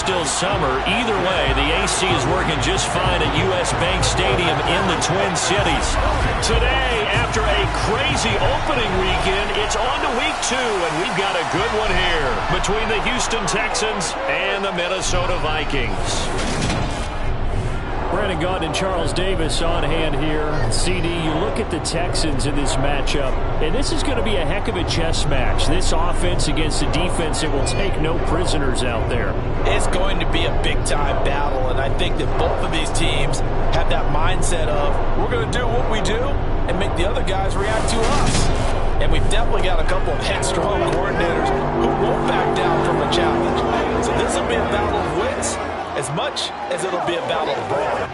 still summer. Either way, the AC is working just fine at U.S. Bank Stadium in the Twin Cities. Today, after a crazy opening weekend, it's on to week 2, and we've got a good one here between the Houston Texans and the Minnesota Vikings. Brandon Gaudin and Charles Davis on hand here. CD, you look at the Texans in this matchup, and this is going to be a heck of a chess match. This offense against a defense that will take no prisoners out there. It's going to be a big-time battle, and I think that both of these teams have that mindset of we're going to do what we do and make the other guys react to us. And we've definitely got a couple of headstrong coordinators who won't back down from a challenge. So this will be a battle of wits as much as it'll be a battle of brawn.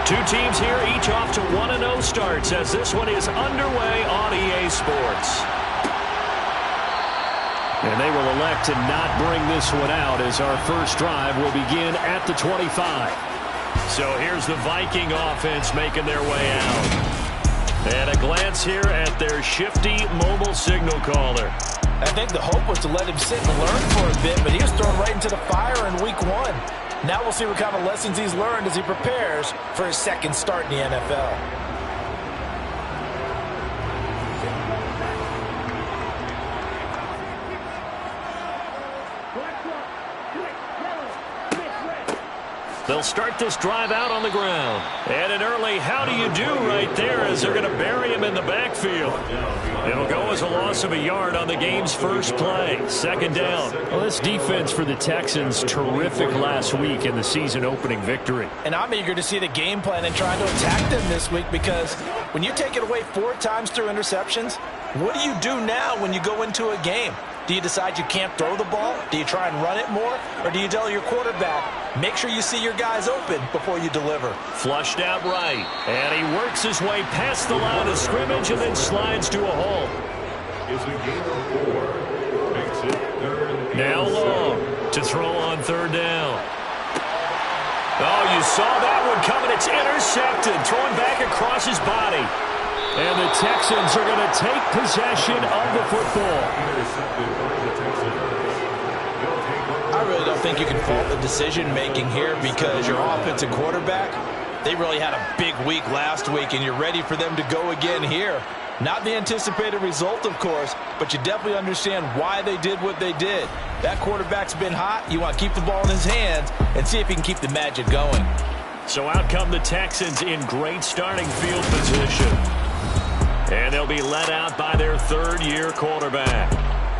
Two teams here, each off to 1-0 starts as this one is underway on EA Sports. And they will elect to not bring this one out as our first drive will begin at the 25. So here's the Viking offense making their way out. And a glance here at their shifty mobile signal caller. I think the hope was to let him sit and learn for a bit, but he was thrown right into the fire in week 1. Now we'll see what kind of lessons he's learned as he prepares for his second start in the NFL. They'll start this drive out on the ground. And an early how do you do right there as they're going to bury him in the backfield. It'll go as a loss of a yard on the game's first play. Second down. Well, this defense for the Texans, terrific last week in the season opening victory. And I'm eager to see the game plan and trying to attack them this week because when you take it away 4 times through interceptions, what do you do now when you go into a game? Do you decide you can't throw the ball? Do you try and run it more? Or do you tell your quarterback, make sure you see your guys open before you deliver? Flushed out right. And he works his way past the line of scrimmage and then slides to a hole. Now long to throw on third down. Oh, you saw that one coming. It's intercepted. Throwing back across his body. And the Texans are going to take possession of the football. I really don't think you can fault the decision-making here because your offensive quarterback, they really had a big week last week, and you're ready for them to go again here. Not the anticipated result, of course, but you definitely understand why they did what they did. That quarterback's been hot. You want to keep the ball in his hands and see if he can keep the magic going. So out come the Texans in great starting field position. And they'll be led out by their third-year quarterback.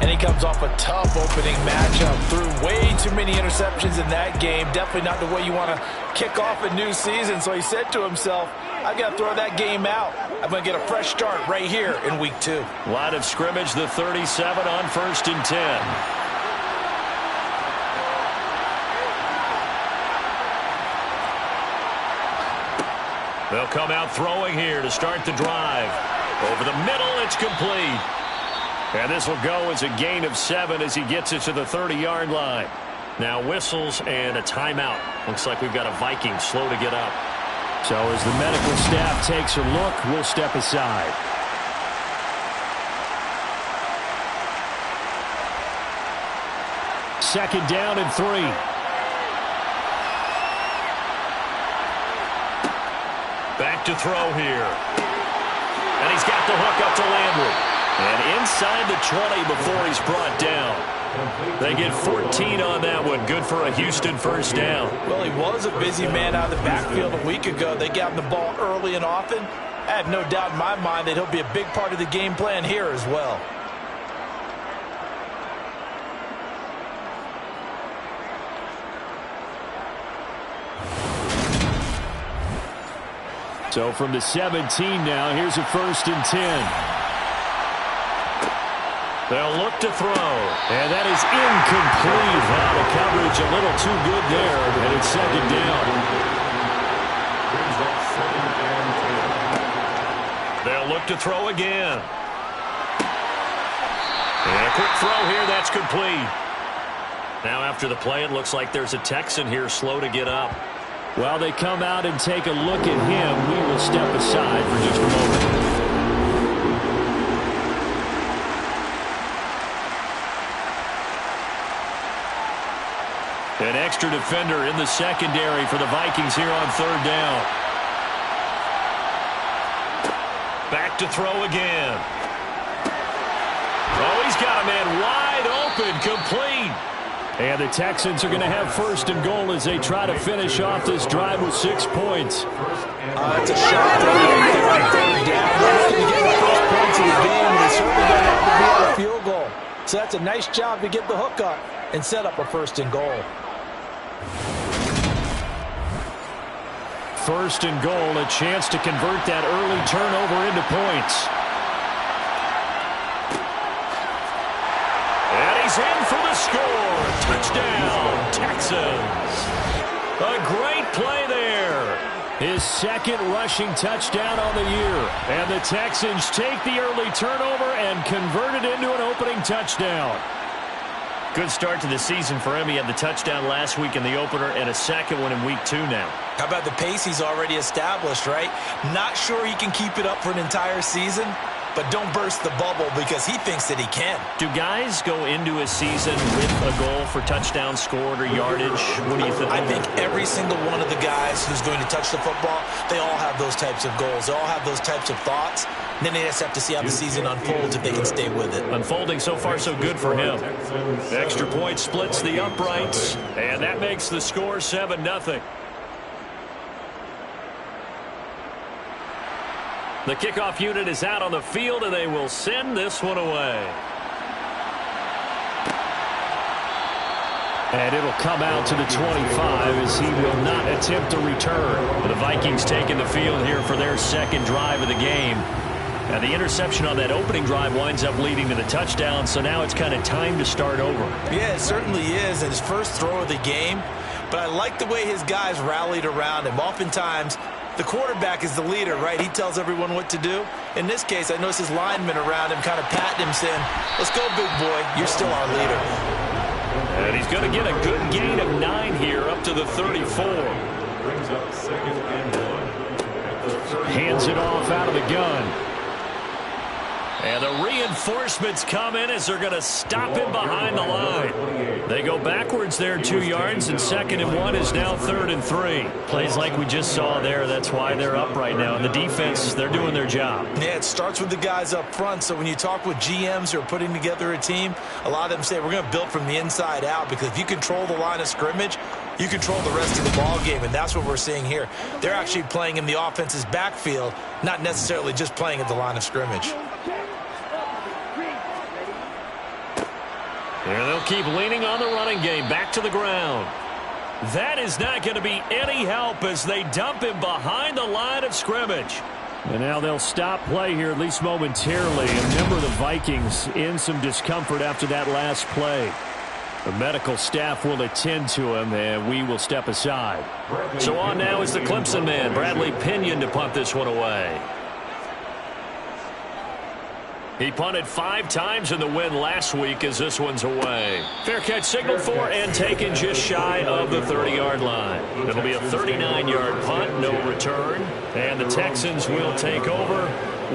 And he comes off a tough opening matchup. Threw way too many interceptions in that game. Definitely not the way you want to kick off a new season. So he said to himself, I've got to throw that game out. I'm going to get a fresh start right here in week 2. Line of scrimmage, the 37 on 1st and 10. They'll come out throwing here to start the drive. Over the middle, it's complete. And this will go as a gain of 7 as he gets it to the 30-yard line. Now whistles and a timeout. Looks like we've got a Viking slow to get up. So as the medical staff takes a look, we'll step aside. Second down and 3. Back to throw here. And he's got the hook up to Landry. And inside the 20 before he's brought down. They get 14 on that one. Good for a Houston first down. Well, he was a busy man out of the backfield a week ago. They got him the ball early and often. I have no doubt in my mind that he'll be a big part of the game plan here as well. So from the 17 now, here's a 1st and 10. They'll look to throw. And that is incomplete. The coverage a little too good there, and it's second down. They'll look to throw again. And a quick throw here, that's complete. Now after the play, it looks like there's a Texan here slow to get up. While they come out and take a look at him, we will step aside for just a moment. An extra defender in the secondary for the Vikings here on third down. Back to throw again. Oh, he's got a man wide open, complete. And the Texans are going to have first and goal as they try to finish off this drive with 6 points. It's a shot they're on third down. They're looking to get the first points of the game. They certainly don't have to be on a field goal. So that's a nice job to get the hook up and set up a first and goal. First and goal, a chance to convert that early turnover into points. And he's in for the score. Touchdown, Texans. A great play there. His second rushing touchdown on the year. And the Texans take the early turnover and convert it into an opening touchdown. Good start to the season for him. He had the touchdown last week in the opener and a second one in week 2 now. How about the pace he's already established, right? Not sure he can keep it up for an entire season, but don't burst the bubble because he thinks that he can. Do guys go into a season with a goal for touchdown scored or yardage? What do you think? I think every single one of the guys who's going to touch the football, they all have those types of goals. They all have those types of thoughts. And then they just have to see how the season unfolds if they can stay with it. Unfolding so far so good for him. The extra point splits the uprights, and that makes the score 7-0. The kickoff unit is out on the field, and they will send this one away. And it'll come out to the 25 as he will not attempt a return. The Vikings taking the field here for their second drive of the game. And the interception on that opening drive winds up leading to the touchdown, so now it's kind of time to start over. Yeah, it certainly is. And his first throw of the game. But I like the way his guys rallied around him. Oftentimes, the quarterback is the leader, right? He tells everyone what to do. In this case, I noticed his linemen around him kind of patting him, saying, "Let's go, big boy. You're still our leader." And he's going to get a good gain of 9 here up to the 34. Brings up second and 1. Hands it off out of the gun. And the reinforcements come in as they're going to stop him behind the line. They go backwards there 2 yards, and 2nd and 1 is now 3rd and 3. Plays like we just saw there. That's why they're up right now. And the defense, they're doing their job. Yeah, it starts with the guys up front. So when you talk with GMs who are putting together a team, a lot of them say we're going to build from the inside out, because if you control the line of scrimmage, you control the rest of the ball game, and that's what we're seeing here. They're actually playing in the offense's backfield, not necessarily just playing at the line of scrimmage. And they'll keep leaning on the running game. Back to the ground. That is not going to be any help as they dump him behind the line of scrimmage. And now they'll stop play here, at least momentarily. A member of the Vikings in some discomfort after that last play. The medical staff will attend to him, and we will step aside. So on now is the Clemson man, Bradley Pinion, to punt this one away. He punted 5 times in the win last week as this one's away. Fair catch signaled for and taken just shy of the 30-yard line. It'll be a 39-yard punt, no return. And the Texans will take over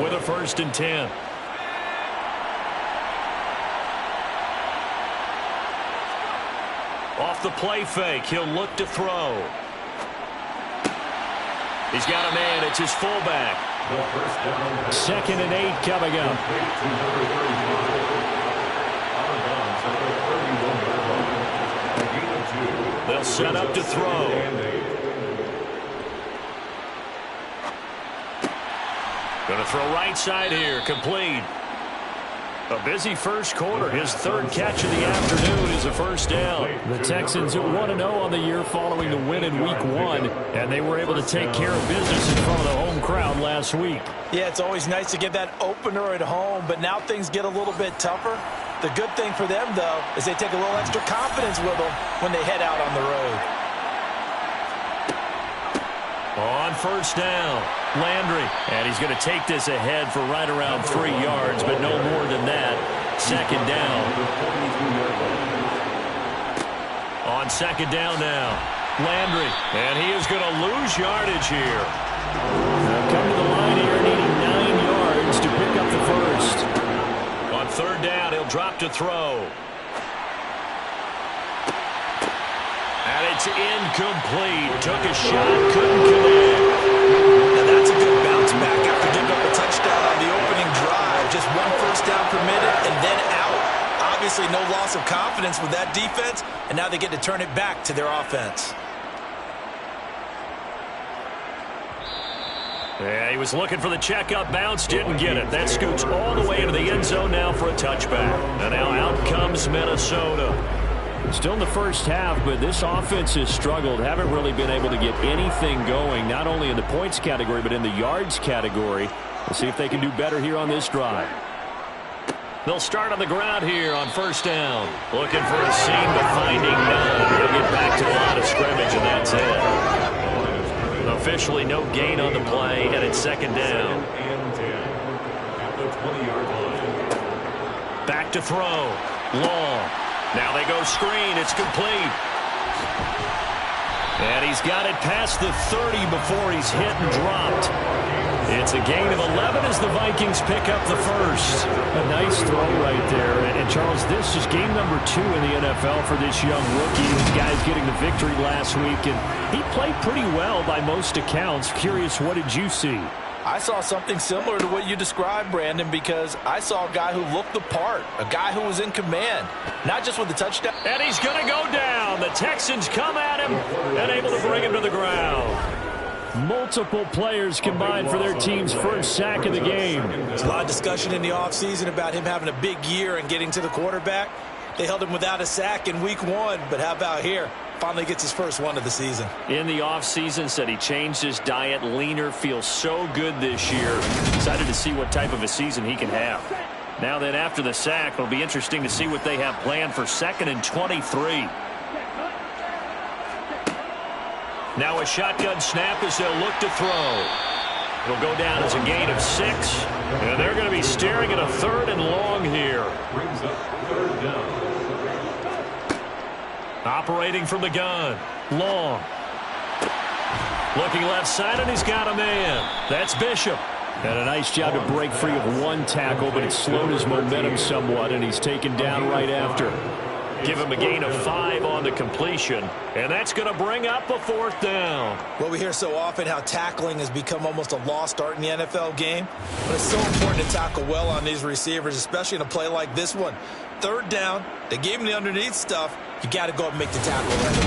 with a 1st and 10. Off the play fake, he'll look to throw. He's got a man, it's his fullback. 2nd and 8 coming up. They'll set up to throw. Going to throw right side here, complete. A busy first quarter. His 3rd catch of the afternoon is a 1st down. The Texans at 1-0 on the year following the win in week 1, and they were able to take care of business in front of the home crowd last week. Yeah, it's always nice to get that opener at home, but now things get a little bit tougher. The good thing for them, though, is they take a little extra confidence with them when they head out on the road. On first down, Landry. And he's going to take this ahead for right around 3 yards, but no more than that. Second down. On second down now, Landry. And he is going to lose yardage here. Come to the line here, needing 9 yards to pick up the first. On third down, he'll drop to throw. And it's incomplete. Took a shot, couldn't connect. Now that's a good bounce back after giving up a touchdown on the opening drive. Just 1 first down permitted and then out. Obviously no loss of confidence with that defense, and now they get to turn it back to their offense. Yeah, he was looking for the checkup bounce, didn't get it. That scoots all the way into the end zone now for a touchback. And now out comes Minnesota. Still in the first half, but this offense has struggled. Haven't really been able to get anything going, not only in the points category, but in the yards category. We'll see if they can do better here on this drive. They'll start on the ground here on first down. Looking for a seam, but finding none. He'll get back to the line of scrimmage, and that's it. Officially no gain on the play, and it's second down. At the 20-yard line. Back to throw. Long. Now they go screen. It's complete. And he's got it past the 30 before he's hit and dropped. It's a gain of 11 as the Vikings pick up the first. A nice throw right there. And Charles, this is game number 2 in the NFL for this young rookie. These guys getting the victory last week, and he played pretty well by most accounts. Curious, what did you see? I saw something similar to what you described, Brandon, because I saw a guy who looked the part, a guy who was in command, not just with the touchdown. And he's going to go down. The Texans come at him and able to bring him to the ground. Multiple players combined for their team's first sack of the game. There's a lot of discussion in the offseason about him having a big year and getting to the quarterback. They held him without a sack in week 1, but how about here? Finally gets his first one of the season. In the offseason, said he changed his diet, leaner, feels so good this year. Excited to see what type of a season he can have. Now then, after the sack, it'll be interesting to see what they have planned for 2nd and 23. Now a shotgun snap as they'll look to throw. It'll go down as a gain of 6. And they're going to be staring at a 3rd and long here. Brings up 3rd down. Operating from the gun. Long. Looking left side, and he's got a man. That's Bishop. Had a nice job to break free of 1 tackle, but it slowed his momentum somewhat, and he's taken down right after. Give him a gain of 5 on the completion, and that's going to bring up a 4th down. Well, we hear so often how tackling has become almost a lost art in the NFL game, but it's so important to tackle well on these receivers, especially in a play like this one. 3rd down, they gave him the underneath stuff. You got to go and make the tackle right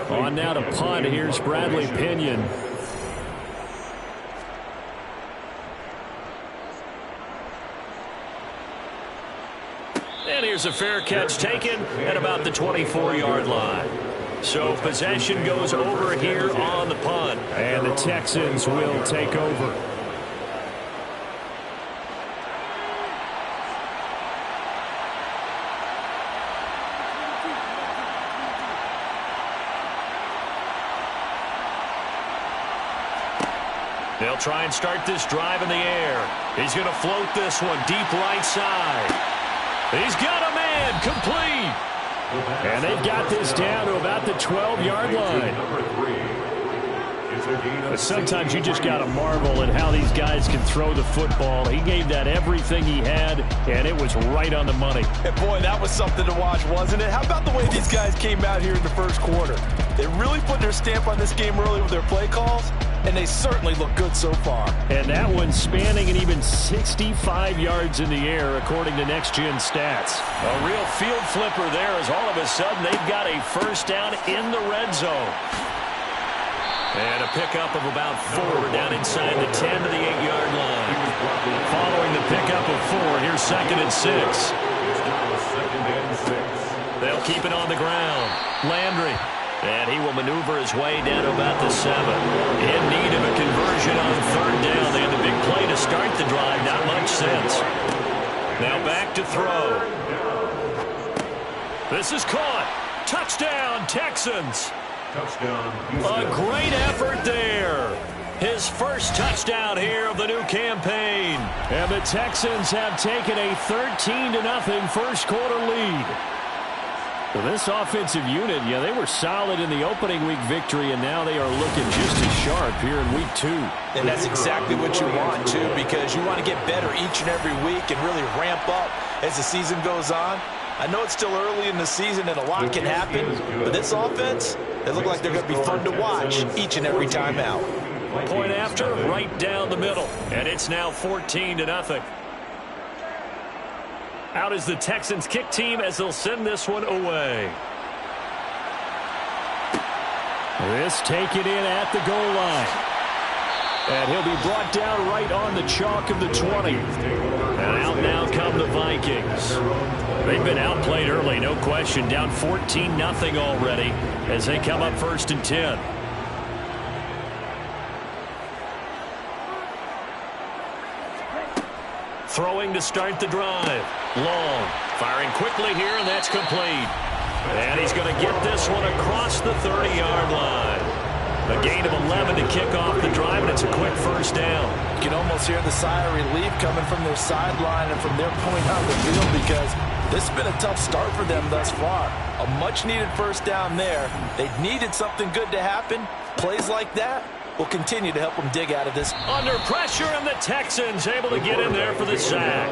away. On now to punt. Here's Bradley Pinion. And here's a fair catch taken at about the 24-yard line. So possession goes over here on the punt. And the Texans will take over. They'll try and start this drive in the air. He's going to float this one deep right side. He's got a man, complete. And they've got this down to about the 12-yard line. But sometimes you just got to marvel at how these guys can throw the football. He gave that everything he had, and it was right on the money. And boy, that was something to watch, wasn't it? How about the way these guys came out here in the first quarter? They really put their stamp on this game early with their play calls, and they certainly look good so far. And that one spanning an even 65 yards in the air, according to Next Gen Stats. A real field flipper there as all of a sudden they've got a first down in the red zone. And a pickup of about 4 down inside the 10 to the 8-yard line. Following the pickup of 4, here's 2nd and 6. They'll keep it on the ground. Landry. And he will maneuver his way down to about the 7. In need of a conversion on 3rd down. They had the big play to start the drive. Not much sense. Now back to throw. This is caught. Touchdown, Texans. Touchdown. A great effort there. His first touchdown here of the new campaign. And the Texans have taken a 13-0 first quarter lead. Well, this offensive unit, yeah, they were solid in the opening week victory, and now they are looking just as sharp here in week 2. And that's exactly what you want, too, because you want to get better each and every week and really ramp up as the season goes on. I know it's still early in the season and a lot can happen, but this offense, they look like they're going to be fun to watch each and every time out. Point after, right down the middle, and it's now 14-0. Out is the Texans kick team as they'll send this one away. This taken in at the goal line. And he'll be brought down right on the chalk of the 20. And out now come the Vikings. They've been outplayed early, no question. Down 14-0 already as they come up 1st and 10. Throwing to start the drive. Long. Firing quickly here, and that's complete. And he's going to get this one across the 30-yard line. A gain of 11 to kick off the drive, and it's a quick first down. You can almost hear the sigh of relief coming from their sideline and from their point on the field because this has been a tough start for them thus far. A much-needed first down there. They needed something good to happen. Plays like that will continue to help them dig out of this. Under pressure, and the Texans able to get in there for the sack.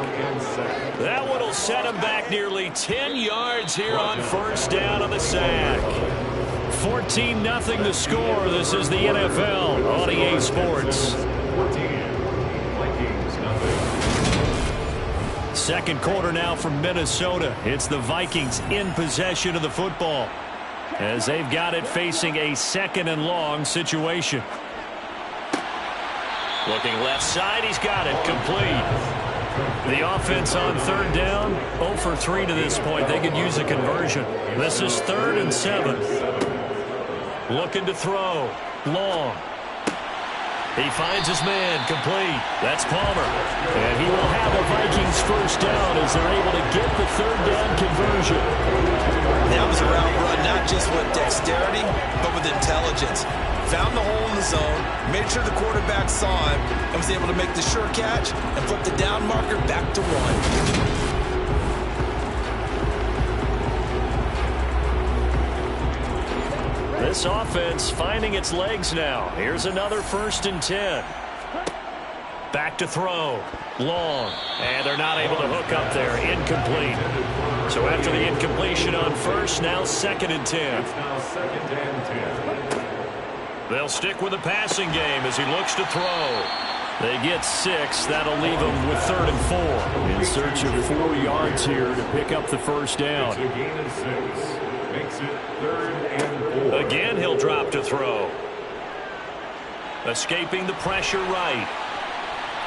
That one will set them back nearly 10 yards here on first down on the sack. 14-0 the score. This is the NFL on EA Sports. Second quarter now from Minnesota. It's the Vikings in possession of the football as they've got it facing a 2nd and long situation. Looking left side, he's got it complete. The offense on 3rd down, 0 for 3 to this point. They could use a conversion. This is 3rd and 7. Looking to throw. Long. He finds his man. Complete. That's Palmer. And he will have a Vikings first down as they're able to get the 3rd down conversion. That was a route run, not just with dexterity, but with intelligence. Found the hole in the zone, made sure the quarterback saw him, and was able to make the sure catch and flip the down marker back to 1. This offense finding its legs now. Here's another 1st and 10. Back to throw. Long. And they're not able to hook up there. Incomplete. So after the incompletion on first, now 2nd and 10. They'll stick with the passing game as he looks to throw. They get 6. That'll leave them with 3rd and 4. In search of 4 yards here to pick up the first down. It's a gain of 6. Makes it 3rd and 4. Again, he'll drop to throw. Escaping the pressure right.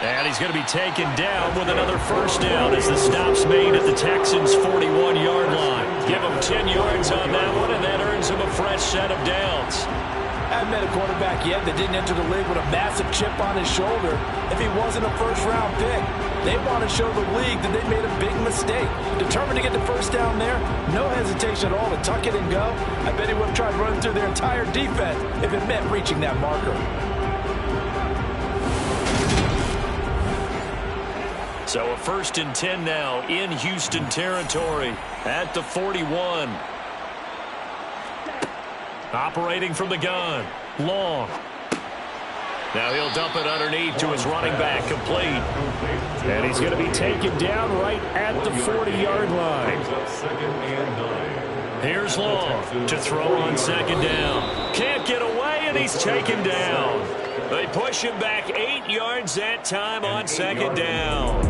And he's going to be taken down with another first down as the stop's made at the Texans' 41-yard line. Give him 10 yards on that one, and that earns him a fresh set of downs. I haven't met a quarterback yet that didn't enter the league with a massive chip on his shoulder if he wasn't a first-round pick. They want to show the league that they made a big mistake. Determined to get the first down there, no hesitation at all to tuck it and go. I bet he would have tried running through their entire defense if it meant reaching that marker. So a 1st and 10 now in Houston territory at the 41. Operating from the gun. Long. Now he'll dump it underneath to his running back. Complete. And he's going to be taken down right at the 40-yard line. Here's Long to throw on 2nd down. Can't get away, and he's taken down. They push him back 8 yards that time on 2nd down.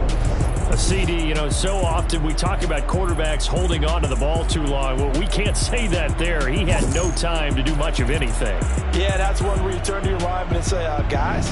A CD, you know, so often we talk about quarterbacks holding on to the ball too long. Well, we can't say that there. He had no time to do much of anything. Yeah, that's one where you turn to your lineman and say, guys,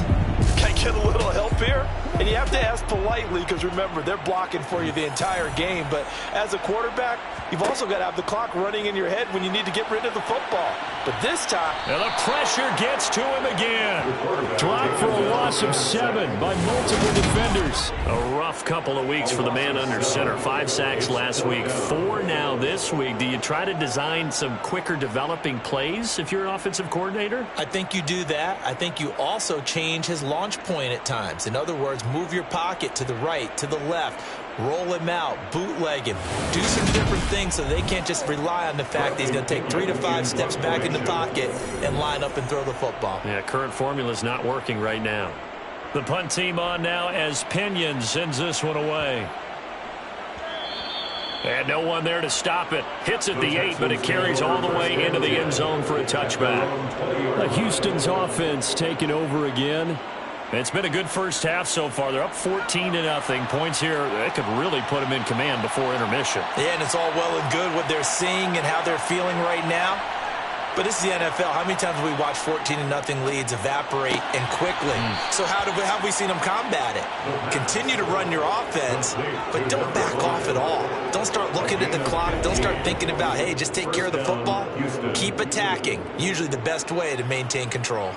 can I get a little help here? And you have to ask politely because, remember, they're blocking for you the entire game. But as a quarterback, you've also got to have the clock running in your head when you need to get rid of the football. But this time... And the pressure gets to him again. Dropped for a loss of 7 by multiple defenders. A rough couple of weeks for the man under center. 5 sacks last week, 4 now this week. Do you try to design some quicker developing plays if you're an offensive coordinator? I think you do that. I think you also change his launch point at times. In other words, move your pocket to the right, to the left, roll him out, bootleg him, do some different things so they can't just rely on the fact that he's going to take 3 to 5 steps back in the pocket and line up and throw the football. Yeah, current formula is not working right now. The punt team on now as Pinion sends this one away. And no one there to stop it. Hits at the 8, but it carries all the way into the end zone for a touchback. Houston's offense taking over again. It's been a good first half so far. They're up 14-0. Points here, that could really put them in command before intermission. Yeah, and it's all well and good what they're seeing and how they're feeling right now. But this is the NFL. How many times have we watched 14-0 leads evaporate and quickly? So how have we seen them combat it? Continue to run your offense, but don't back off at all. Don't start looking at the clock. Don't start thinking about, hey, just take care of the football. Keep attacking. Usually the best way to maintain control.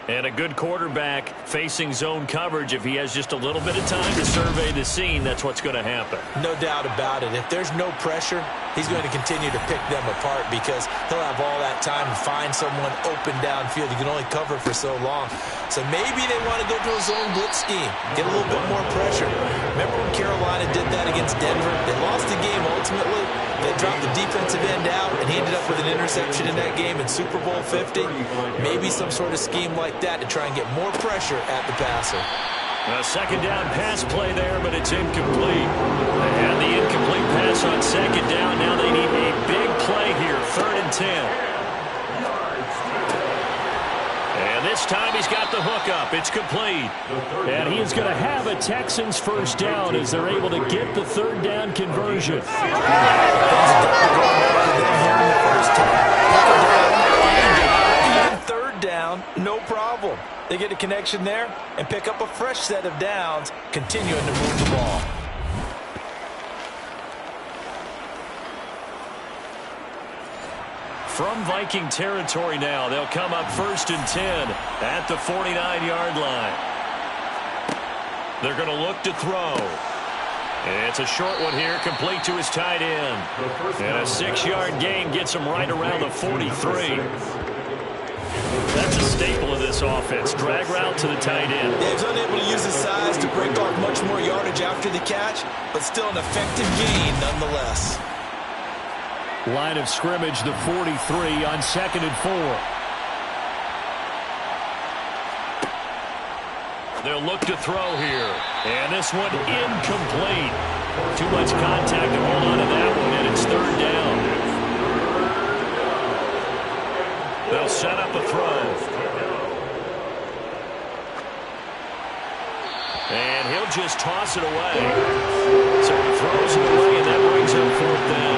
And a good quarterback facing zone coverage, if he has just a little bit of time to survey the scene, that's what's going to happen. No doubt about it. If there's no pressure, he's going to continue to pick them apart because he'll have all that time to find someone open downfield. He can only cover for so long. So maybe they want to go to a zone blitz scheme, get a little bit more pressure. Remember when Carolina did that against Denver? They lost the game ultimately. They dropped the defensive end out, and he ended up with an interception in that game in Super Bowl 50. Maybe some sort of scheme like that to try and get more pressure at the passer. A second down pass play there, but it's incomplete. And the incomplete pass on second down. Now they need a big play here, 3rd and 10. And this time he's got the hook up. It's complete. And he is going to have a Texans first down as they're able to get the 3rd down conversion. Third down, no problem. They get a connection there and pick up a fresh set of downs, continuing to move the ball. From Viking territory now, they'll come up 1st and 10 at the 49-yard line. They're going to look to throw. It's a short one here, complete to his tight end. And a 6-yard gain gets him right around the 43. That's a staple of this offense. Drag route to the tight end. Yeah, he's unable to use his size to break off much more yardage after the catch, but still an effective gain nonetheless. Line of scrimmage, the 43 on 2nd and 4. They'll look to throw here. And this one incomplete. Too much contact to hold on to that one, and it's 3rd down. They'll set up a throw. And he'll just toss it away. So he throws it away, and that brings up 4th down.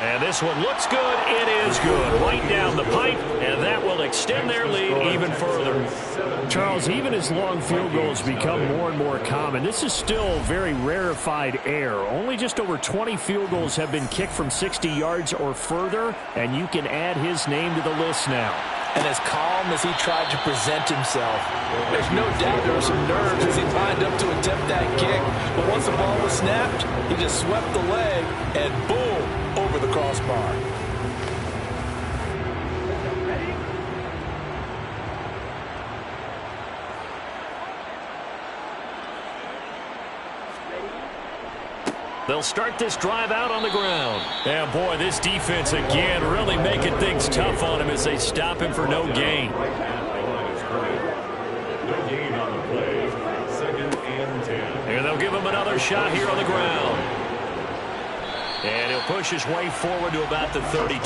And this one looks good. It is good. Right down the pipe, and that will extend their lead even further. Charles, even as long field goals become more and more common, this is still very rarefied air. Only just over 20 field goals have been kicked from 60 yards or further, and you can add his name to the list now. And as calm as he tried to present himself, there's no doubt there were some nerves as he lined up to attempt that kick. But once the ball was snapped, he just swept the leg and boom, over the crossbar. They'll start this drive out on the ground. And boy, this defense again really making things tough on him as they stop him for no gain. No gain on the play. 2nd and 10. And they'll give him another shot here on the ground. And he'll push his way forward to about the 32.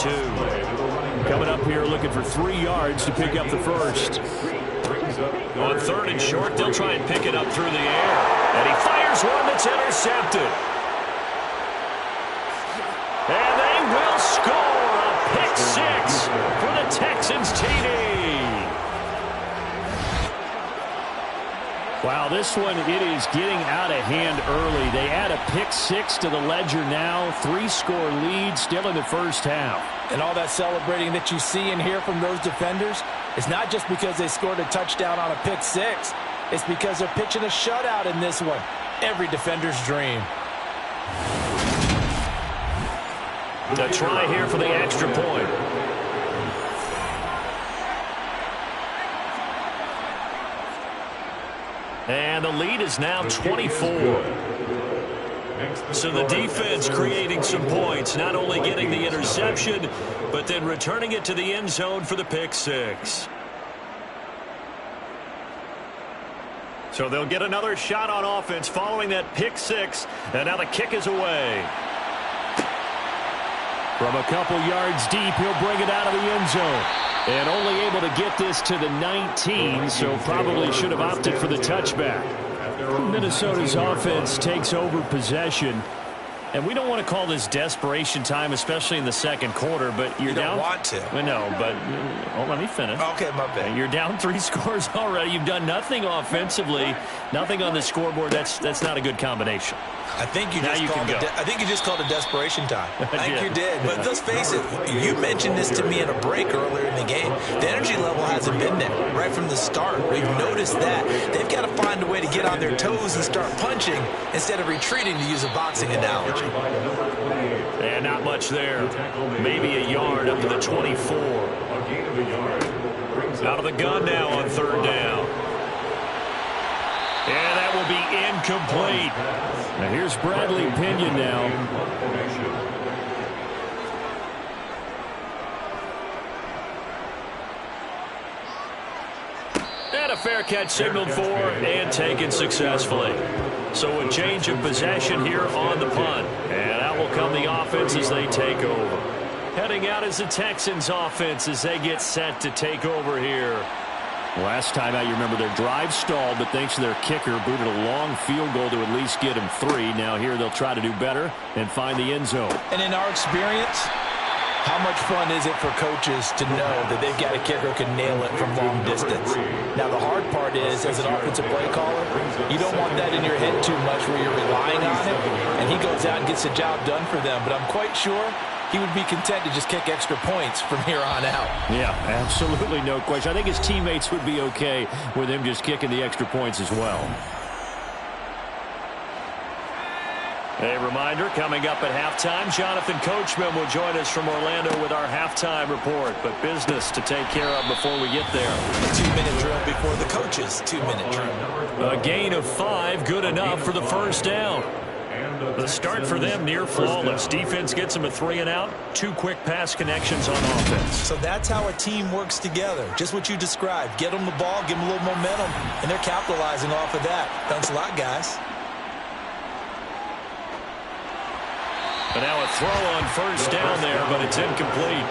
Coming up here looking for 3 yards to pick up the first. On 3rd and short, they'll try and pick it up through the air. And he fires one that's intercepted. And they will score a pick 6 for the Texans TD. Wow, this one, it is getting out of hand early. They add a pick-6 to the ledger now. 3-score lead still in the first half. And all that celebrating that you see and hear from those defenders is not just because they scored a touchdown on a pick-6. It's because they're pitching a shutout in this one. Every defender's dream. A try here for the extra point. And the lead is now 24. So the defense creating some points, not only getting the interception, but then returning it to the end zone for the pick-6. So they'll get another shot on offense following that pick-6, and now the kick is away. From a couple yards deep, he'll bring it out of the end zone. And only able to get this to the 19, so probably should have opted for the touchback. Minnesota's offense takes over possession. And we don't want to call this desperation time, especially in the second quarter, but you're down. You don't want to. Well, no, but let me finish. Okay, my bad. You're down 3 scores already. You've done nothing offensively, nothing on the scoreboard. That's not a good combination. I think you just called it desperation time. I think you did. But let's face it, you mentioned this to me in a break earlier in the game. The energy level hasn't been there right from the start. We've noticed that. They've got to find a way to get on their toes and start punching instead of retreating, to use a boxing analogy. And not much there. Maybe a yard up to the 24. Out of the gun now on third down. And that will be incomplete. Now here's Bradley Pinion now. And a fair catch signaled for and taken successfully. So a change of possession here on the punt. And out will come the offense as they take over. Heading out is the Texans offense as they get set to take over here. Last time out, you remember their drive stalled, but thanks to their kicker, booted a long field goal to at least get him 3. Now here they'll try to do better and find the end zone. And in our experience, how much fun is it for coaches to know that they've got a kicker who can nail it from long distance? Now the hard part is, as an offensive play caller, you don't want that in your head too much where you're relying on it, and he goes out and gets the job done for them. But I'm quite sure he would be content to just kick extra points from here on out. Yeah, absolutely no question. I think his teammates would be okay with him just kicking the extra points as well. A reminder, coming up at halftime, Jonathan Coachman will join us from Orlando with our halftime report. But business to take care of before we get there. A 2-minute drill before the coach's 2-minute drill. A gain of 5, good enough for the first down. The start for them near flawless. Defense gets them a 3-and-out. 2 quick pass connections on offense. So that's how a team works together. Just what you described. Get them the ball, give them a little momentum, and they're capitalizing off of that. Thanks a lot, guys. And now a throw on first down there, but it's incomplete.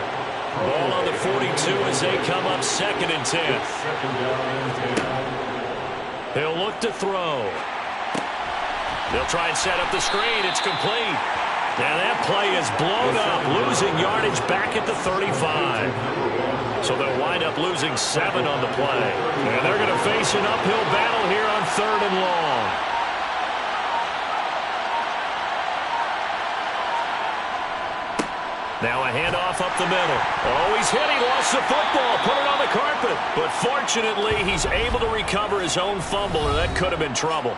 Ball on the 42 as they come up 2nd and 10. He'll look to throw. They'll try and set up the screen. It's complete. And that play is blown up, losing yardage back at the 35. So they'll wind up losing 7 on the play. And they're going to face an uphill battle here on 3rd and long. Now a handoff up the middle. Oh, he's hit. He lost the football. Put it on the carpet. But fortunately, he's able to recover his own fumble, and that could have been trouble.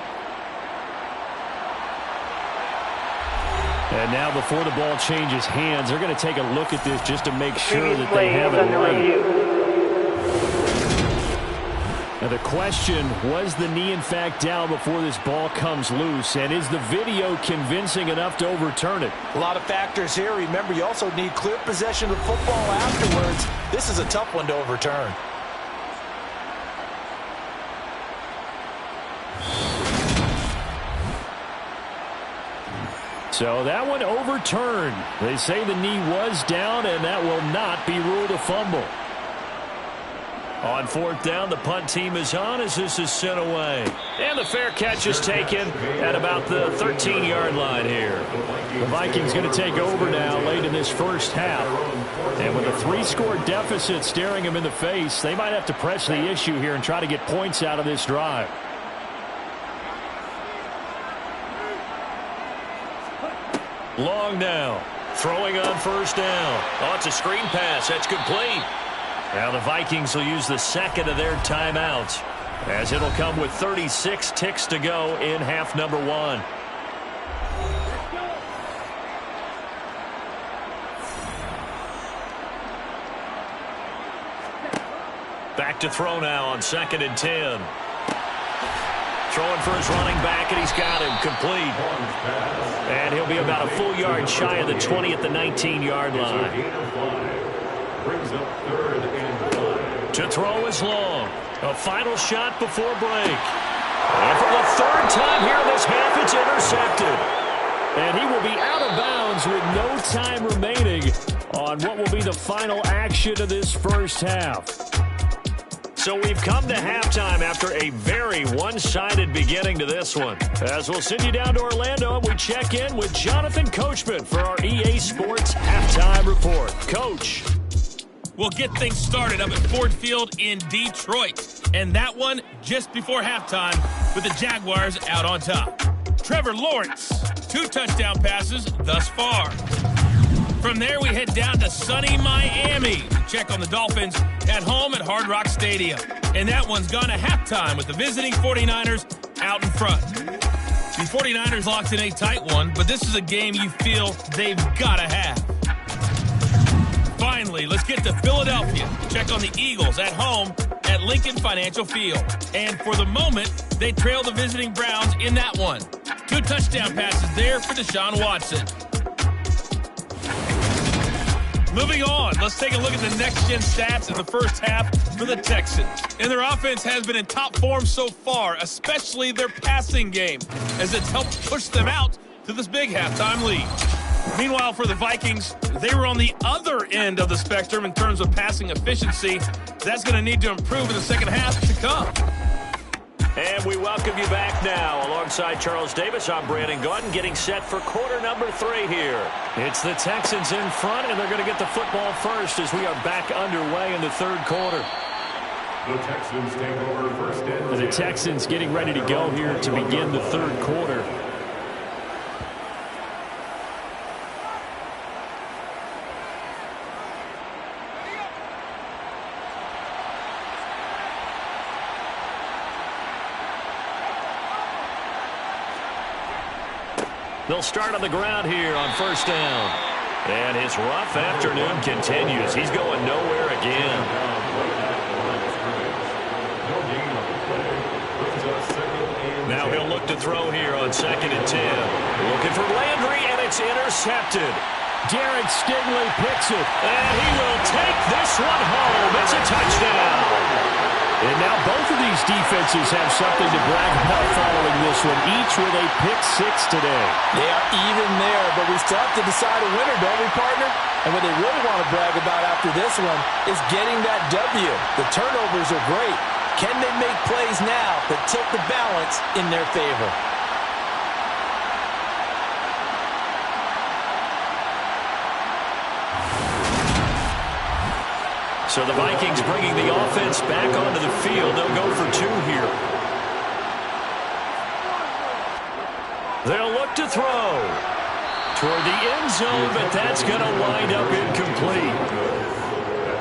And now before the ball changes hands, they're going to take a look at this just to make sure that they have it right. Now the question, was the knee in fact down before this ball comes loose? And is the video convincing enough to overturn it? A lot of factors here. Remember, you also need clear possession of football afterwards. This is a tough one to overturn. So that one overturned. They say the knee was down, and that will not be ruled a fumble. On 4th down, the punt team is on as this is sent away. And the fair catch is taken at about the 13-yard line here. The Vikings going to take over now late in this first half. And with a 3-score deficit staring them in the face, they might have to press the issue here and try to get points out of this drive. Long now. Throwing on first down. Oh, it's a screen pass. That's complete. Now the Vikings will use the second of their timeouts, as it'll come with 36 ticks to go in half number 1. Back to throw now on 2nd and 10. Throwing for his running back, and he's got him complete. And he'll be about a full yard shy of the 20 at the 19-yard line. Brings up 3rd and 5. To throw is Long. A final shot before break. And for the 3rd time here in this half, it's intercepted. And he will be out of bounds with no time remaining on what will be the final action of this first half. So we've come to halftime after a very one-sided beginning to this one. As we'll send you down to Orlando, and we check in with Jonathan Coachman for our EA Sports Halftime Report. Coach. We'll get things started up at Ford Field in Detroit. And that one just before halftime with the Jaguars out on top. Trevor Lawrence, 2 touchdown passes thus far. From there, we head down to sunny Miami to check on the Dolphins at home at Hard Rock Stadium. And that one's gone to halftime with the visiting 49ers out in front. The 49ers locked in a tight one, but this is a game you feel they've got to have. Finally, let's get to Philadelphia to check on the Eagles at home at Lincoln Financial Field. And for the moment, they trail the visiting Browns in that one. 2 touchdown passes there for Deshaun Watson. Moving on, let's take a look at the next-gen stats in the first half for the Texans. And their offense has been in top form so far, especially their passing game, as it's helped push them out to this big halftime lead. Meanwhile, for the Vikings, they were on the other end of the spectrum in terms of passing efficiency. That's going to need to improve in the second half to come. And we welcome you back now. Alongside Charles Davis, I'm Brandon Gaudin, getting set for quarter number 3 here. It's the Texans in front, and they're going to get the football first as we are back underway in the 3rd quarter. The Texans take over 1st and 10. The Texans getting ready to go here to begin the 3rd quarter. They'll start on the ground here on first down. And his rough afternoon continues. He's going nowhere again. Now he'll look to throw here on 2nd and 10. Looking for Landry, and it's intercepted. Derek Stingley picks it. And he will take this one home. It's a touchdown. And now both of these defenses have something to brag about following this one, each with a pick-6 today. They are even there, but we still have to decide a winner, don't we, partner? And what they really want to brag about after this one is getting that W. The turnovers are great. Can they make plays now that tilt the balance in their favor? So the Vikings bringing the offense back onto the field. They'll go for 2 here. They'll look to throw toward the end zone, but that's going to wind up incomplete.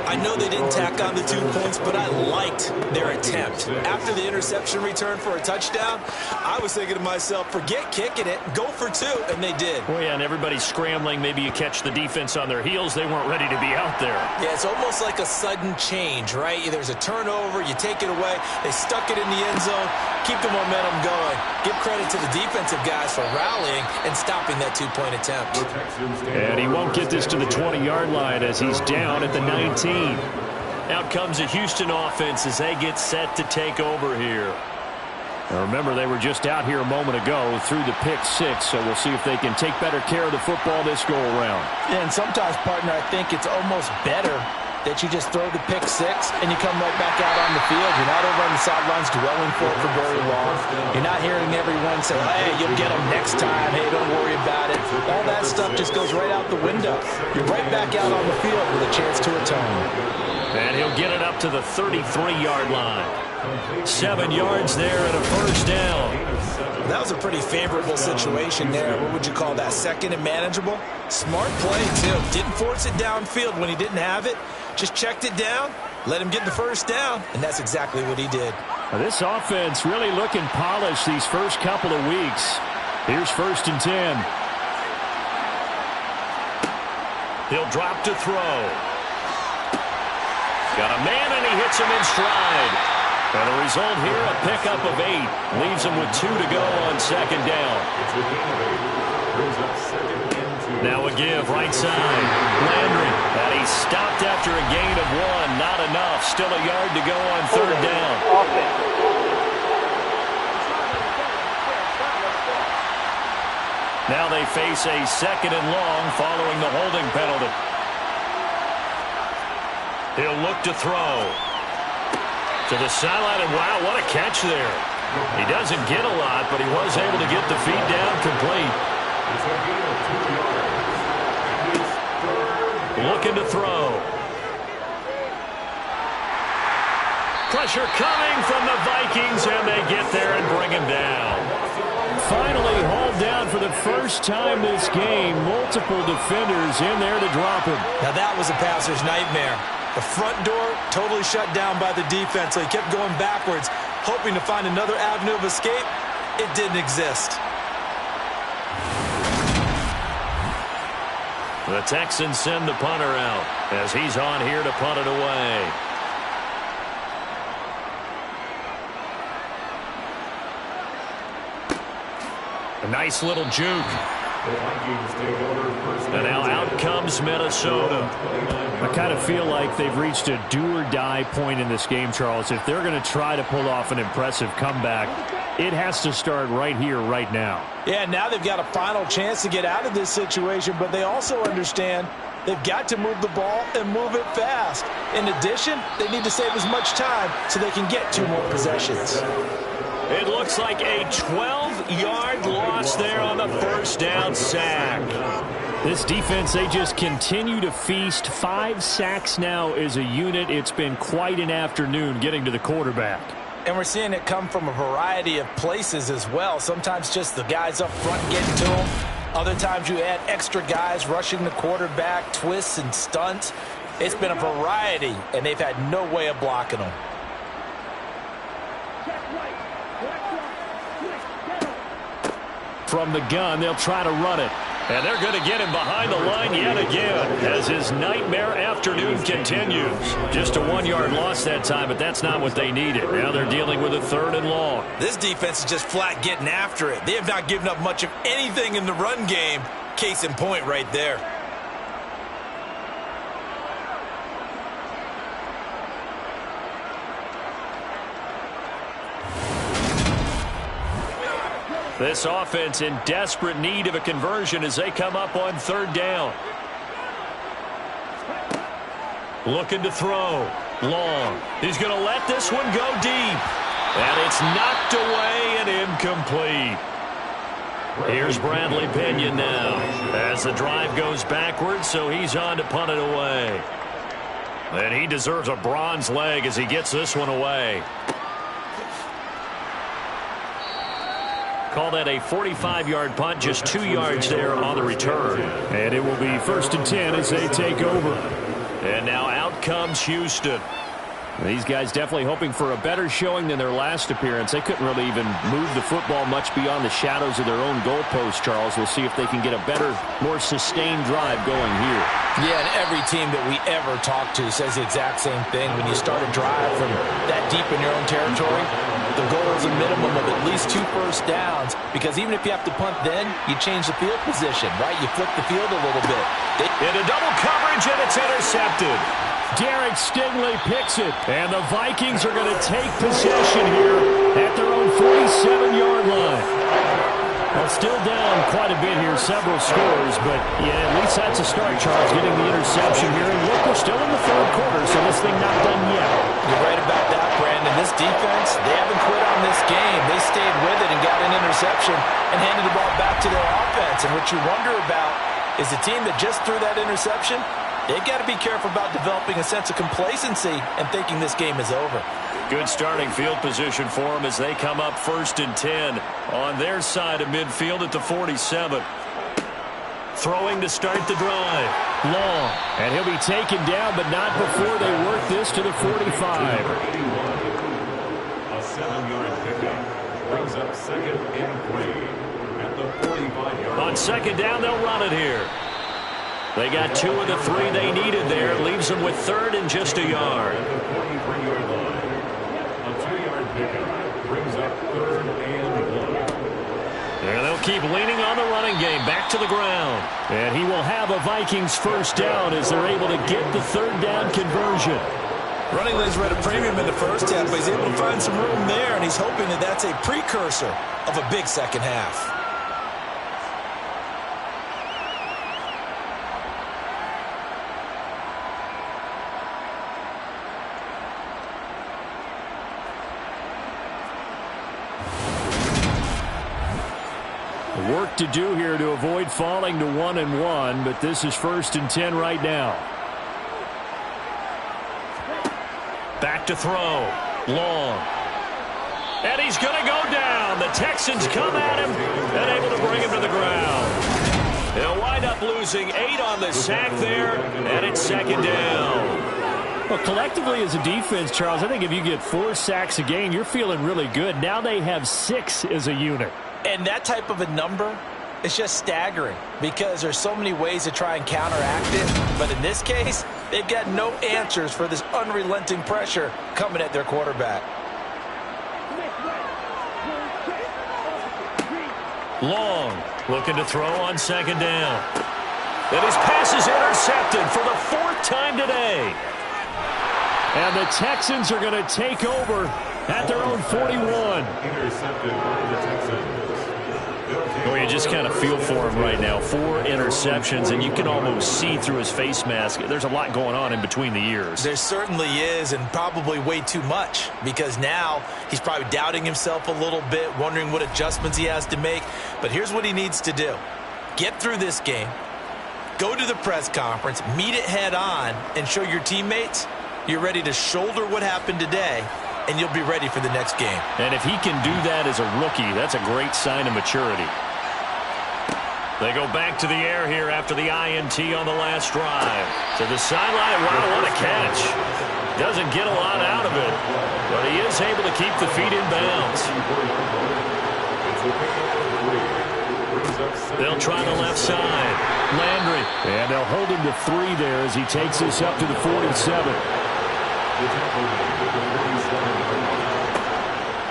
I know they didn't tack on the 2 points, but I liked their attempt. After the interception return for a touchdown, I was thinking to myself, forget kicking it, go for 2, and they did. Oh, yeah, and everybody's scrambling. Maybe you catch the defense on their heels. They weren't ready to be out there. Yeah, it's almost like a sudden change, right? There's a turnover, you take it away, they stuck it in the end zone, keep the momentum going. Give credit to the defensive guys for rallying and stopping that 2-point attempt. And he won't get this to the 20-yard line as he's down at the 19. Out comes the Houston offense as they get set to take over here. Now remember, they were just out here a moment ago through the pick-6, so we'll see if they can take better care of the football this go-around. Yeah, and sometimes, partner, I think it's almost better that you just throw the pick-6 and you come right back out on the field. You're not over on the sidelines dwelling for it for very long. You're not hearing everyone say, hey, you'll get them next time. Hey, don't worry about it. All that stuff just goes right out the window. You're right back out on the field with a chance to atone. And he'll get it up to the 33-yard line. 7 yards there and a first down. That was a pretty favorable situation there. What would you call that? Second and manageable? Smart play, too. Didn't force it downfield when he didn't have it. Just checked it down, let him get the first down, and that's exactly what he did. Well, this offense really looking polished these first couple of weeks. Here's 1st and 10. He'll drop to throw. Got a man, and he hits him in stride. And the result here, a pickup of 8. Leaves him with 2 to go on 2nd down. Now a give, right side. Landry, and he stopped after a gain of 1. Not enough. Still a yard to go on 3rd down. Now they face a 2nd and long following the holding penalty. He'll look to throw. To the sideline, and wow, what a catch there. He doesn't get a lot, but he was able to get the feet down complete. Looking to throw. Pressure coming from the Vikings, and they get there and bring him down. Finally hauled down for the first time this game. Multiple defenders in there to drop him. Now that was a passer's nightmare. The front door totally shut down by the defense, so he kept going backwards, hoping to find another avenue of escape. It didn't exist. The Texans send the punter out as he's on here to punt it away. A nice little juke. And now out comes Minnesota. I kind of feel like they've reached a do-or-die point in this game, Charles. If they're going to try to pull off an impressive comeback, it has to start right here, right now. Yeah, now they've got a final chance to get out of this situation, but they also understand they've got to move the ball and move it fast. In addition, they need to save as much time so they can get 2 more possessions. It looks like a 12-yard loss there on the 1st down sack. This defense, they just continue to feast. 5 sacks now as a unit. It's been quite an afternoon getting to the quarterback. And we're seeing it come from a variety of places as well. Sometimes just the guys up front getting to him. Other times you add extra guys rushing the quarterback, twists and stunts. It's been a variety, and they've had no way of blocking them. From the gun, they'll try to run it. And they're going to get him behind the line yet again as his nightmare afternoon continues. Just a 1-yard loss that time, but that's not what they needed. Now they're dealing with a 3rd and long. This defense is just flat getting after it. They have not given up much of anything in the run game. Case in point right there. This offense in desperate need of a conversion as they come up on 3rd down. Looking to throw. Long. He's going to let this one go deep. And it's knocked away and incomplete. Here's Bradley Pinion now as the drive goes backwards, so he's on to punt it away. And he deserves a bronze leg as he gets this one away. Call that a 45-yard punt, just 2 yards there on the return. And it will be 1st and 10 as they take over. And now out comes Houston. These guys definitely hoping for a better showing than their last appearance. They couldn't really even move the football much beyond the shadows of their own goalpost, Charles. We'll see if they can get a better, more sustained drive going here. Yeah, and every team that we ever talk to says the exact same thing. When you start a drive from that deep in your own territory, the goal is a minimum of at least 2 first downs, because even if you have to punt then, you change the field position, right? You flip the field a little bit. Into double coverage, and it's intercepted. Derek Stingley picks it, and the Vikings are going to take possession here at their own 47-yard line. Well, still down quite a bit here, several scores, but yeah, at least that's a start, Charles, getting the interception here. And look, we're still in the 3rd quarter, so this thing not done yet. You're right about that, Brandon. This defense, they haven't quit on this game. They stayed with it and got an interception and handed the ball back to their offense. And what you wonder about is the team that just threw that interception, They've got to be careful about developing a sense of complacency and thinking this game is over. Good starting field position for them as they come up 1st and 10 on their side of midfield at the 47. Throwing to start the drive. Long. And he'll be taken down, but not before they work this to the 45. A 7-yard pickup brings up 2nd and 3 at the 45-yard line. On 2nd down, they'll run it here. They got 2 of the 3 they needed there. Leaves them with 3rd and just a yard. At the 43-yard line, a 2-yard pickup brings up 3rd and 1. And they'll keep leaning on the running game. Back to the ground. And he will have a Vikings first down as they're able to get the 3rd down conversion. Running lanes were at a premium in the first half, but he's able to find some room there, and he's hoping that that's a precursor of a big second half. Work to do here to avoid falling to 1-1, but this is 1st and 10 right now. Back to throw. Long. And he's going to go down. The Texans come at him and able to bring him to the ground. They'll wind up losing 8 on the sack there, and it's 2nd down. Well, collectively as a defense, Charles, I think if you get 4 sacks a game, you're feeling really good. Now they have 6 as a unit. And that type of a number is just staggering because there's so many ways to try and counteract it. But in this case, they've got no answers for this unrelenting pressure coming at their quarterback. Long, looking to throw on 2nd down. And his pass is intercepted for the 4th time today. And the Texans are going to take over at their own 41. Intercepted by the Texans. Well, you just kind of feel for him right now. 4 interceptions, and you can almost see through his face mask. There's a lot going on in between the ears. There certainly is, and probably way too much, because now he's probably doubting himself a little bit, wondering what adjustments he has to make. But here's what he needs to do. Get through this game, go to the press conference, meet it head on, and show your teammates you're ready to shoulder what happened today, and you'll be ready for the next game. And if he can do that as a rookie, that's a great sign of maturity. They go back to the air here after the INT on the last drive. To the sideline. Wow, what a catch. Doesn't get a lot out of it, but he is able to keep the feet in bounds. They'll try the left side. Landry. And they'll hold him to 3 there as he takes this up to the 47.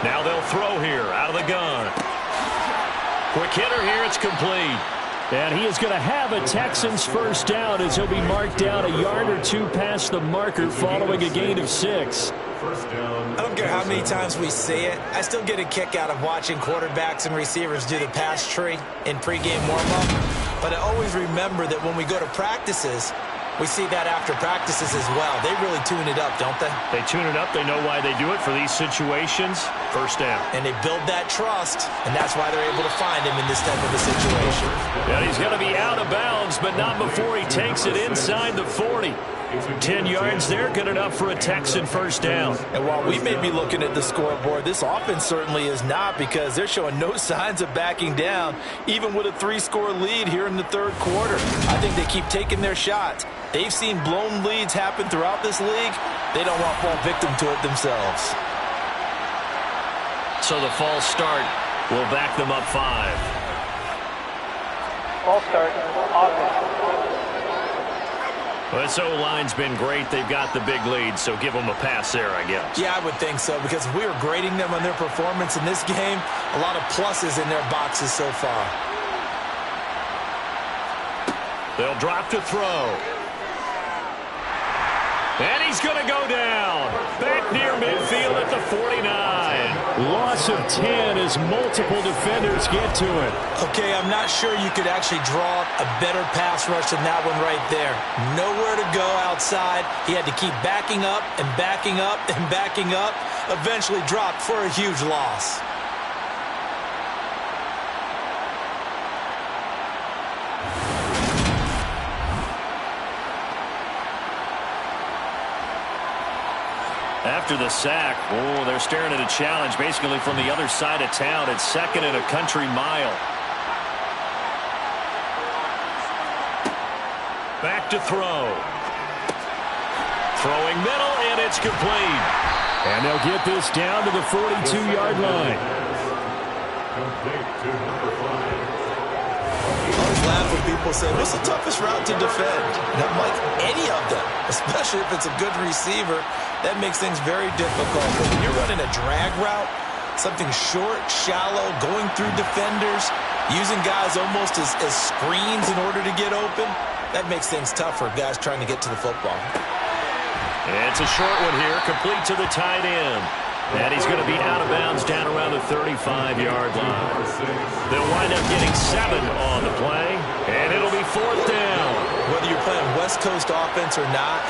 Now they'll throw here out of the gun. Quick hitter here. It's complete. And he is going to have a Texans first down as he'll be marked down a yard or 2 past the marker following a gain of 6. I don't care how many times we see it. I still get a kick out of watching quarterbacks and receivers do the pass tree in pregame warm-up. But I always remember that when we go to practices, we see that after practices as well. They really tune it up, don't they? They tune it up. They know why they do it for these situations. First down. And they build that trust, and that's why they're able to find him in this type of a situation. And he's going to be out of bounds, but not before he takes it inside the 40. 10 yards there, good enough for a Texan first down. And while we may be looking at the scoreboard, this offense certainly is not, because they're showing no signs of backing down, even with a 3-score lead here in the 3rd quarter. I think they keep taking their shots. They've seen blown leads happen throughout this league. They don't want to fall victim to it themselves. So the false start will back them up 5. False start, offense. Well, this O-line's been great. They've got the big lead, so give them a pass there, I guess. Yeah, I would think so, because if we were grading them on their performance in this game, a lot of pluses in their boxes so far. They'll drop to throw. And he's going to go down. Back near midfield at the 49. Loss of 10 as multiple defenders get to it. Okay, I'm not sure you could actually draw a better pass rush than that one right there. Nowhere to go outside. He had to keep backing up and backing up and backing up. Eventually dropped for a huge loss. after the sack. Oh, they're staring at a challenge basically from the other side of town. It's 2nd and a country mile. Back to throw. Throwing middle, and it's complete. And they'll get this down to the 42-yard line. Complete to number 5. I always laugh when people say, what's the toughest route to defend? And I'm like, any of them, especially if it's a good receiver. That makes things very difficult. But when you're running a drag route, something short, shallow, going through defenders, using guys almost as screens in order to get open, that makes things tough for guys trying to get to the football. It's a short one here, complete to the tight end. And he's going to be out of bounds down around the 35-yard line. They'll wind up getting 7 on the play, and it'll be 4th down. Whether you're playing West Coast offense or not,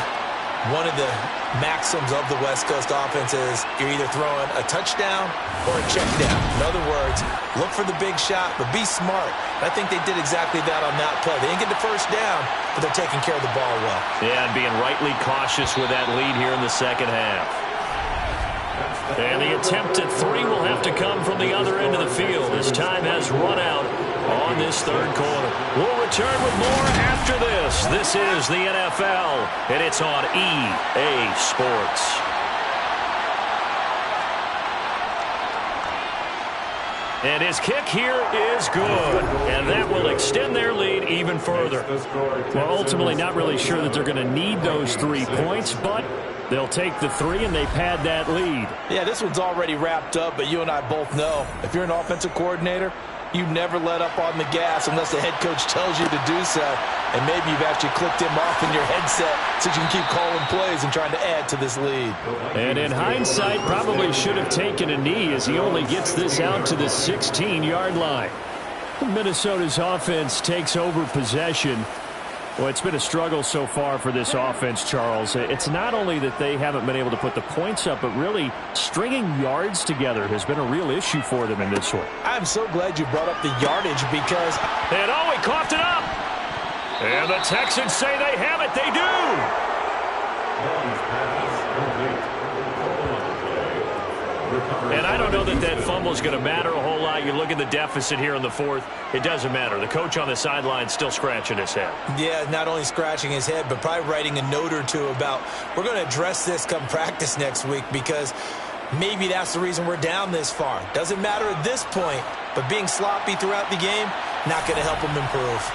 one of the maxims of the West Coast offense is you're either throwing a touchdown or a check down. In other words, look for the big shot, but be smart. And I think they did exactly that on that play. They didn't get the first down, but they're taking care of the ball well. Yeah, and being rightly cautious with that lead here in the second half. And the attempt at 3 will have to come from the other end of the field as time has run out on this third quarter. We'll return with more after this. This is the NFL, and it's on EA Sports. And his kick here is good, and that will extend their lead even further. Well, ultimately not really sure that they're going to need those 3 points, but they'll take the 3 and they pad that lead. Yeah, this one's already wrapped up, but you and I both know if you're an offensive coordinator, you never let up on the gas unless the head coach tells you to do so. And maybe you've actually clicked him off in your headset so you can keep calling plays and trying to add to this lead. And in hindsight, probably should have taken a knee as he only gets this out to the 16-yard line. Minnesota's offense takes over possession. Well, it's been a struggle so far for this offense, Charles. It's not only that they haven't been able to put the points up, but really stringing yards together has been a real issue for them in this one. I'm so glad you brought up the yardage because... And oh, he coughed it up! And the Texans say they have it. They do! And I don't know that that fumble is going to matter a whole lot. You look at the deficit here in the 4th. It doesn't matter. The coach on the sideline still scratching his head. Yeah, not only scratching his head, but probably writing a note or two about we're going to address this come practice next week because maybe that's the reason we're down this far. Doesn't matter at this point, but being sloppy throughout the game, not going to help him improve.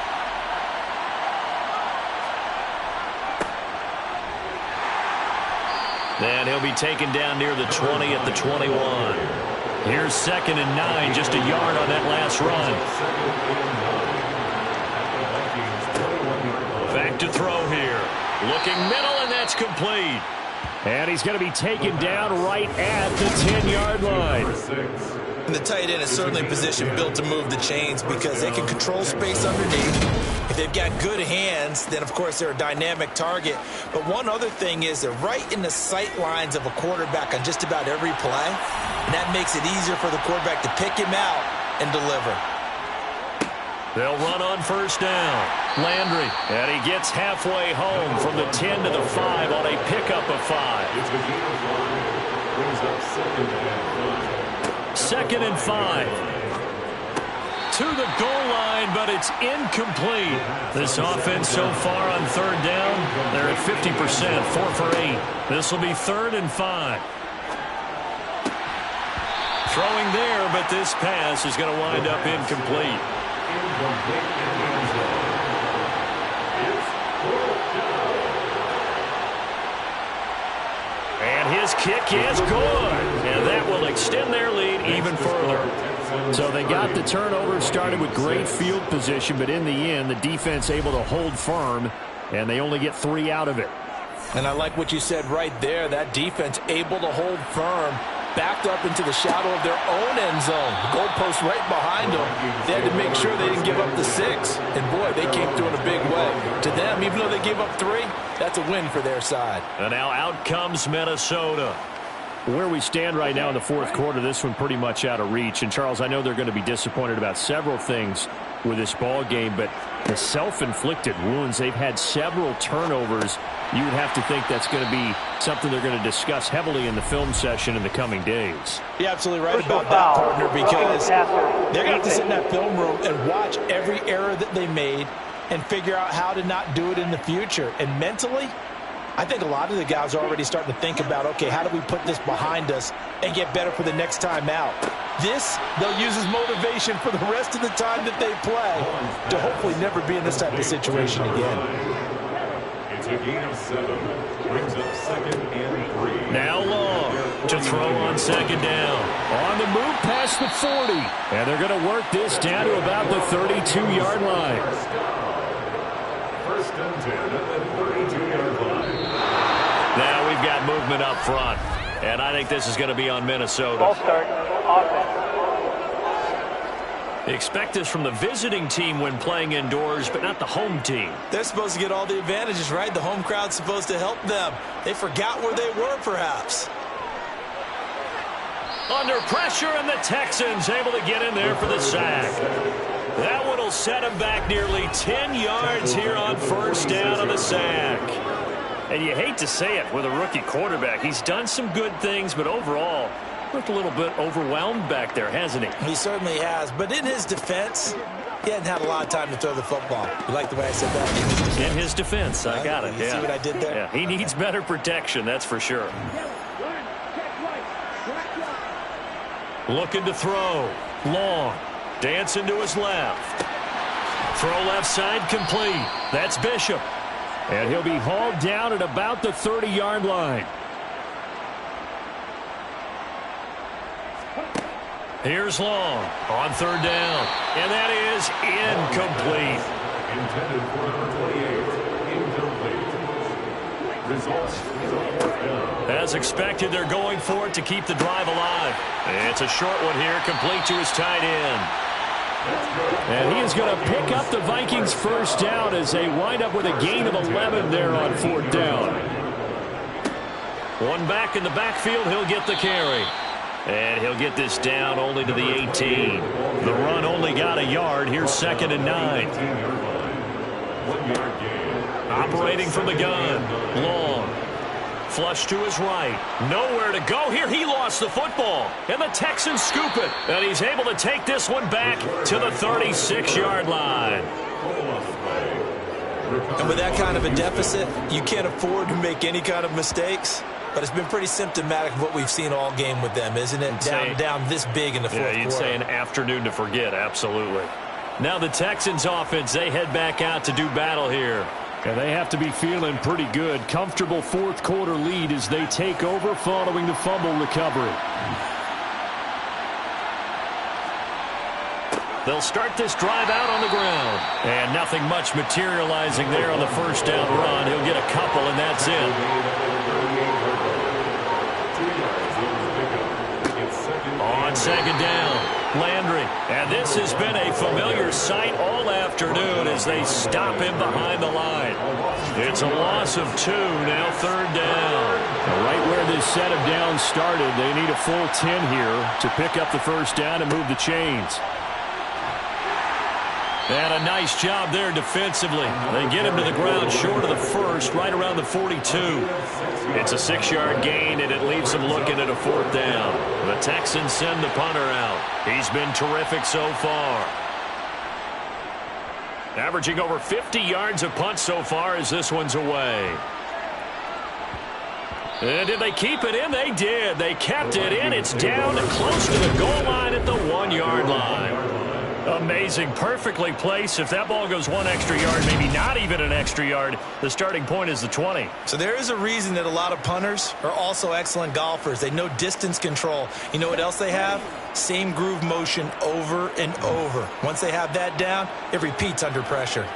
Then he'll be taken down near the 20 at the 21. Here's 2nd and 9, just a yard on that last run. Back to throw here. Looking middle, and that's complete. And he's going to be taken down right at the 10-yard line. And the tight end is certainly a position built to move the chains because they can control space underneath. If they've got good hands, then, of course, they're a dynamic target. But one other thing is they're right in the sight lines of a quarterback on just about every play. And that makes it easier for the quarterback to pick him out and deliver. They'll run on 1st down. Landry, and he gets halfway home from the 10 to the 5 on a pickup of 5. Brings up 2nd and 5. 2nd and 5. To the goal line, but it's incomplete. This offense so far on 3rd down, they're at 50%, 4 for 8. This will be 3rd and 5. Throwing there, but this pass is going to wind up incomplete. And his kick is good. And that will extend their lead even further. So they got the turnover, started with great field position, but in the end, the defense able to hold firm, and they only get 3 out of it. And I like what you said right there. That defense able to hold firm, backed up into the shadow of their own end zone. The goalpost right behind them. They had to make sure they didn't give up the 6. And, boy, they came through in a big way. To them, even though they gave up 3, that's a win for their side. And now out comes Minnesota. Where we stand right now in the 4th quarter, this one pretty much out of reach. And, Charles, I know they're going to be disappointed about several things with this ball game, but The self-inflicted wounds, they've had several turnovers. You would have to think that's going to be something they're going to discuss heavily in the film session in the coming days. You're absolutely right about that, partner, because they're going to have to sit in that film room and watch every error that they made and figure out how to not do it in the future. And mentally, I think a lot of the guys are already starting to think about, okay, how do we put this behind us and get better for the next time out? This, they'll use as motivation for the rest of the time that they play to hopefully never be in this type of situation again. It's a gain of 7. Brings up 2nd and 3. Now Long to throw on 2nd down. On the move past the 40. And they're going to work this down to about the 32-yard line. 1st and 10 at the 32-yard line. Now we've got movement up front. And I think this is going to be on Minnesota. Ball start, offense. Expect this from the visiting team when playing indoors, but not the home team. They're supposed to get all the advantages, right? The home crowd's supposed to help them. They forgot where they were, perhaps. Under pressure, and the Texans able to get in there for the sack. That one will set them back nearly 10 yards here on 1st down on the sack. And you hate to say it with a rookie quarterback. He's done some good things, but overall, looked a little bit overwhelmed back there, hasn't he? He certainly has. But in his defense, he hadn't had a lot of time to throw the football. You like the way I said that? In his defense, I got it. You see what I did there? Yeah, he needs better protection, that's for sure. Looking to throw. Long. Dancing to his left. Throw left side complete. That's Bishop. And he'll be hauled down at about the 30-yard line. Here's Long on 3rd down. And that is incomplete. Intended for number 28. Incomplete. Results. As expected, they're going for it to keep the drive alive. It's a short one here, complete to his tight end. And he is going to pick up the Vikings 1st down as they wind up with a gain of 11 there on 4th down. One back in the backfield, he'll get the carry. And he'll get this down only to the 18. The run only got a yard. Here's 2nd and 9. 1 yard gain. Operating from the gun. Long. Flush to his right. Nowhere to go here. He lost the football. And the Texans scoop it. And he's able to take this one back to the 36-yard line. And with that kind of a deficit, you can't afford to make any kind of mistakes. But it's been pretty symptomatic of what we've seen all game with them, isn't it? Down this big in the fourth quarter. Yeah, you'd say an afternoon to forget. Absolutely. Now the Texans offense, they head back out to do battle here. And they have to be feeling pretty good. Comfortable 4th quarter lead as they take over following the fumble recovery. They'll start this drive out on the ground. And nothing much materializing there on the 1st down run. He'll get a couple, and that's it. On 2nd down, Landry. And this has been a familiar sight all afternoon as they stop him behind the line. It's a loss of 2, now 3rd down. Right where this set of downs started, they need a full 10 here to pick up the 1st down and move the chains. And a nice job there defensively. They get him to the ground short of the 1st, right around the 42. It's a 6-yard gain, and it leaves them looking at a 4th down. The Texans send the punter out. He's been terrific so far. Averaging over 50 yards a punt so far as this one's away. And did they keep it in? They did. They kept it in. It's down close to the goal line at the 1-yard line. Amazing. Perfectly placed. If that ball goes 1 extra yard, maybe not even an extra yard, the starting point is the 20. So there is a reason that a lot of punters are also excellent golfers. They know distance control. You know what else they have? Same groove motion over and over. Once they have that down, it repeats under pressure.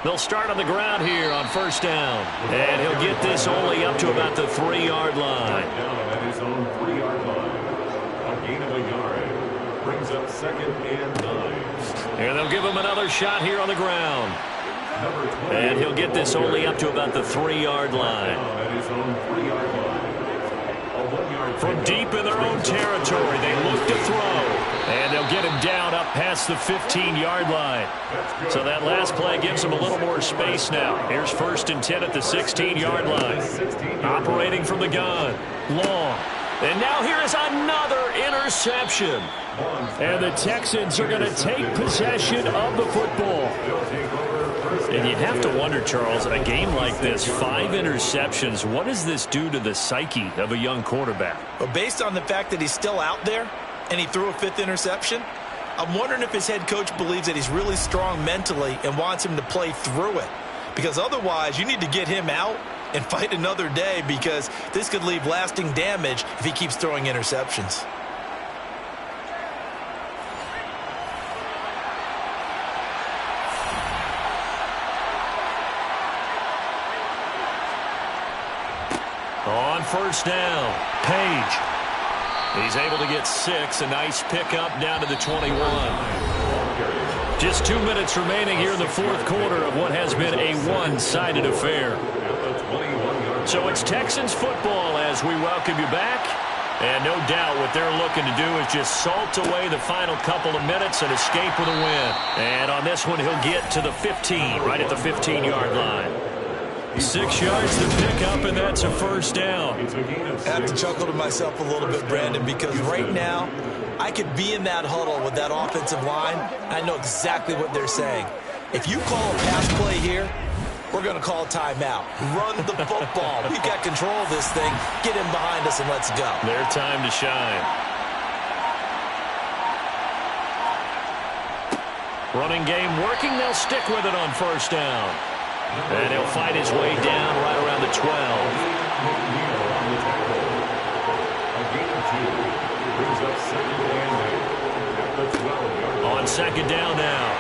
They'll start on the ground here on 1st down. And he'll get this only up to about the 3-yard line. Down at his own 3-yard line. A gain of a yard. Brings up 2nd and 9. And they'll give him another shot here on the ground. And he'll get this only up to about the 3-yard line. At his own 3-yard line. A 1-yard From deep in their own territory, they look to throw. And they'll get him down up past the 15-yard line. So that last play gives him a little more space now. Here's 1st and 10 at the 16-yard line. Operating from the gun. Long. And now here is another interception. And the Texans are going to take possession of the football. And you have to wonder, Charles, a game like this, 5 interceptions, what does this do to the psyche of a young quarterback? Well, based on the fact that he's still out there and he threw a 5th interception, I'm wondering if his head coach believes that he's really strong mentally and wants him to play through it. Because otherwise, you need to get him out and fight another day, because this could leave lasting damage if he keeps throwing interceptions. On 1st down, Page. He's able to get 6. A nice pickup down to the 21. Just 2 minutes remaining here in the 4th quarter of what has been a one-sided affair. So it's Texans football as we welcome you back. And no doubt what they're looking to do is just salt away the final couple of minutes and escape with a win. And on this one, he'll get to the 15, right at the 15-yard line. 6 yards to pick up, and that's a 1st down. I have to chuckle to myself a little bit, Brandon, because right now I could be in that huddle with that offensive line. I know exactly what they're saying. If you call a pass play here, we're going to call a timeout. Run the football. We've got control of this thing. Get in behind us and let's go. Their time to shine. Running game working. They'll stick with it on 1st down. And he'll fight his way down right around the 12. On 2nd down now.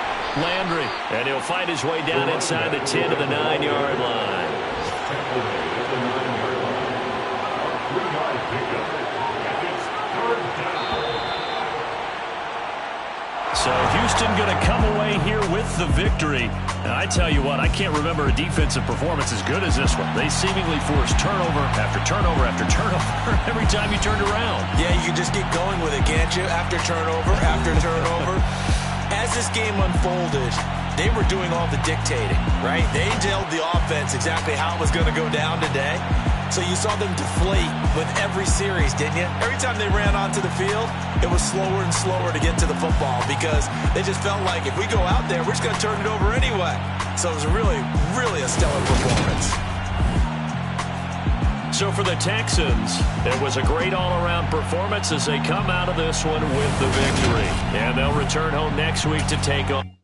Landry. And he'll fight his way down inside the 10 to the 9-yard line. So Houston going to come away here with the victory. And I tell you what, I can't remember a defensive performance as good as this one. They seemingly forced turnover after turnover after turnover every time you turned around. Yeah, you can just get going with it, can't you? After turnover, after turnover. As this game unfolded, they were doing all the dictating, right? They told the offense exactly how it was going to go down today. So you saw them deflate with every series, didn't you? Every time they ran onto the field, it was slower and slower to get to the football because they just felt like if we go out there, we're just going to turn it over anyway. So it was really, really a stellar performance. So for the Texans, it was a great all-around performance as they come out of this one with the victory. And they'll return home next week to take on